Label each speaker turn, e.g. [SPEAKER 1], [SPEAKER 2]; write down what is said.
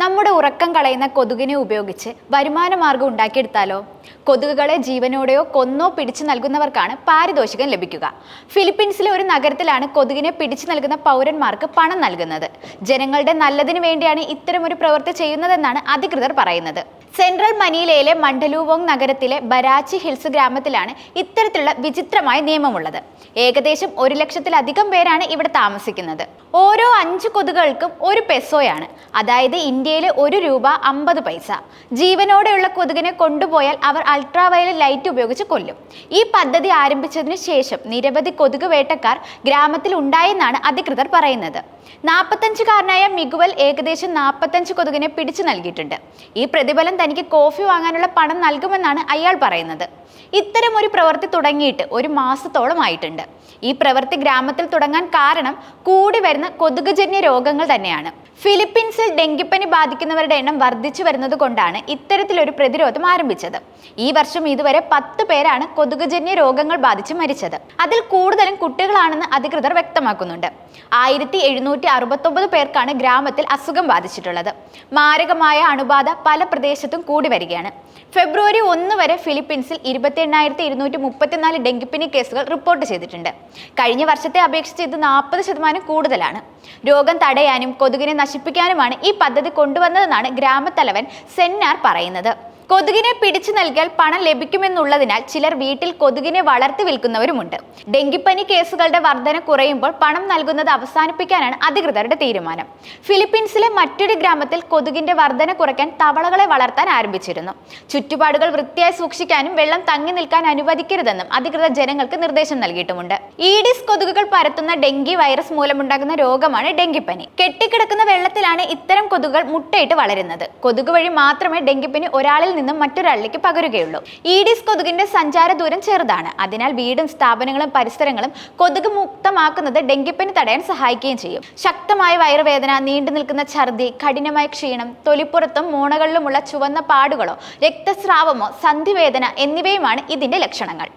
[SPEAKER 1] നമ്മുടെ ഉറക്കം കളയുന്ന കൊതുകിനെ ഉപയോഗിച്ച് വരുമാന മാർഗം ഉണ്ടാക്കിയെടുത്താലോ? കൊതുകുകളെ ജീവനോടെയോ കൊന്നോ പിടിച്ചു നൽകുന്നവർക്കാണ് പാരിതോഷികം ലഭിക്കുക. ഫിലിപ്പീൻസിലെ ഒരു നഗരത്തിലാണ് കൊതുകിനെ പിടിച്ചു നൽകുന്ന പൗരന്മാർക്ക് പണം നൽകുന്നത്. ജനങ്ങളുടെ നല്ലതിനു വേണ്ടിയാണ് ഇത്തരമൊരു പ്രവൃത്തി ചെയ്യുന്നതെന്നാണ് അധികൃതർ പറയുന്നത്. സെൻട്രൽ മനിലയിലെ മണ്ഡലൂവോങ് നഗരത്തിലെ ബരാച്ചി ഹിൽസ് ഗ്രാമത്തിലാണ് ഇത്തരത്തിലുള്ള വിചിത്രമായ നിയമമുള്ളത്. ഏകദേശം 1,00,000-ലധികം പേരാണ് ഇവിടെ താമസിക്കുന്നത്. ഓരോ 5 കൊതുകുകൾക്കും 1 പെസോയാണ്, അതായത് ഇന്ത്യയിലെ ₹1.50. ജീവനോടെയുള്ള കൊതുകിനെ കൊണ്ടുപോയാൽ അവർ അൾട്രാവയലറ്റ് ലൈറ്റ് ഉപയോഗിച്ച് കൊല്ലും. ഈ പദ്ധതി ആരംഭിച്ചതിനു ശേഷം നിരവധി കൊതുക് വേട്ടക്കാർ ഗ്രാമത്തിൽ ഉണ്ടായെന്നാണ് അധികൃതർ പറയുന്നത്. 45-കാരനായ മിഗുവൽ ഏകദേശം 45 കൊതുകിനെ പിടിച്ചു നൽകിയിട്ടുണ്ട്. ഈ പ്രതിഫലം തനിക്ക് കോഫി വാങ്ങാനുള്ള പണം നൽകുമെന്നാണ് അയാൾ പറയുന്നത്. ഇത്തരം ഒരു പ്രവൃത്തി തുടങ്ങിയിട്ട് 1 മാസത്തോളം ആയിട്ടുണ്ട്. ഈ പ്രവൃത്തി ഗ്രാമത്തിൽ തുടങ്ങാൻ കാരണം കൂടി വരുന്ന കൊതുകുജന്യ രോഗങ്ങൾ തന്നെയാണ്. ഫിലിപ്പീൻസിൽ ഡെങ്കിപ്പനി ബാധിക്കുന്നവരുടെ എണ്ണം വർദ്ധിച്ചു വരുന്നത് കൊണ്ടാണ് ഇത്തരത്തിലൊരു പ്രതിരോധം ആരംഭിച്ചത്. ഈ വർഷം ഇതുവരെ 10 പേരാണ് കൊതുകുജന്യ രോഗങ്ങൾ ബാധിച്ച് മരിച്ചത്. അതിൽ കൂടുതലും കുട്ടികളാണെന്ന് അധികൃതർ വ്യക്തമാക്കുന്നുണ്ട്. 1769 പേർക്കാണ് ഗ്രാമത്തിൽ അസുഖം ബാധിച്ചിട്ടുള്ളത്. മാരകമായ അണുബാധ പല പ്രദേശത്തും കൂടി വരികയാണ്. ഫെബ്രുവരി 1 വരെ ഫിലിപ്പീൻസിൽ 28,234 ഡെങ്കിപ്പനി കേസുകൾ റിപ്പോർട്ട് ചെയ്തിട്ടുണ്ട്. കഴിഞ്ഞ വർഷത്തെ അപേക്ഷിച്ച് ഇത് 40% കൂടുതലാണ്. രോഗം തടയാനും കൊതുകിനെ നശിപ്പിക്കാനുമാണ് ഈ പദ്ധതി കൊണ്ടുവന്നതെന്നാണ് ഗ്രാമത്തലവൻ സെന്നാർ പറയുന്നത്. കൊതുകിനെ പിടിച്ചു നൽകിയാൽ പണം ലഭിക്കുമെന്നുള്ളതിനാൽ ചിലർ വീട്ടിൽ കൊതുകിനെ വളർത്തി വിൽക്കുന്നവരുമുണ്ട്. ഡെങ്കിപ്പനി കേസുകളുടെ വർധന കുറയുമ്പോൾ പണം നൽകുന്നത് അവസാനിപ്പിക്കാനാണ് അധികൃതരുടെ തീരുമാനം. ഫിലിപ്പീൻസിലെ മറ്റൊരു ഗ്രാമത്തിൽ കൊതുകിന്റെ വർധന കുറയ്ക്കാൻ തവളകളെ വളർത്താൻ ആരംഭിച്ചിരുന്നു. ചുറ്റുപാടുകൾ വൃത്തിയായി സൂക്ഷിക്കാനും വെള്ളം തങ്ങി നിൽക്കാൻ അനുവദിക്കരുതെന്നും അധികൃതർ ജനങ്ങൾക്ക് നിർദ്ദേശം നൽകിയിട്ടുമുണ്ട്. ഈഡിസ് കൊതുകുകൾ പരത്തുന്ന ഡെങ്കി വൈറസ് മൂലമുണ്ടാകുന്ന രോഗമാണ് ഡെങ്കിപ്പനി. കെട്ടിക്കിടക്കുന്ന വെള്ളത്തിലാണ് ഇത്തരം കൊതുകുകൾ മുട്ടയിട്ട് വളരുന്നത്. കൊതുക് വഴി മാത്രമേ ഡെങ്കിപ്പനി ഒരാളിൽ നിന്നും മറ്റൊരാളിലേക്ക് പകരുകയുള്ളൂ. ഈഡിസ് കൊതുകിന്റെ സഞ്ചാര ദൂരം ചെറുതാണ്. അതിനാൽ വീടും സ്ഥാപനങ്ങളും പരിസരങ്ങളും കൊതുക് മുക്തമാക്കുന്നത് ഡെങ്കിപ്പനി തടയാൻ സഹായിക്കുകയും ചെയ്യും. ശക്തമായ വയറുവേദന, നീണ്ടു നിൽക്കുന്ന ഛർദി, കഠിനമായ ക്ഷീണം, തൊലിപ്പുറത്തും മോണകളിലുമുള്ള ചുവന്ന പാടുകളോ രക്തസ്രാവമോ സന്ധിവേദന എന്നിവയുമാണ് ഇതിന്റെ ലക്ഷണങ്ങൾ.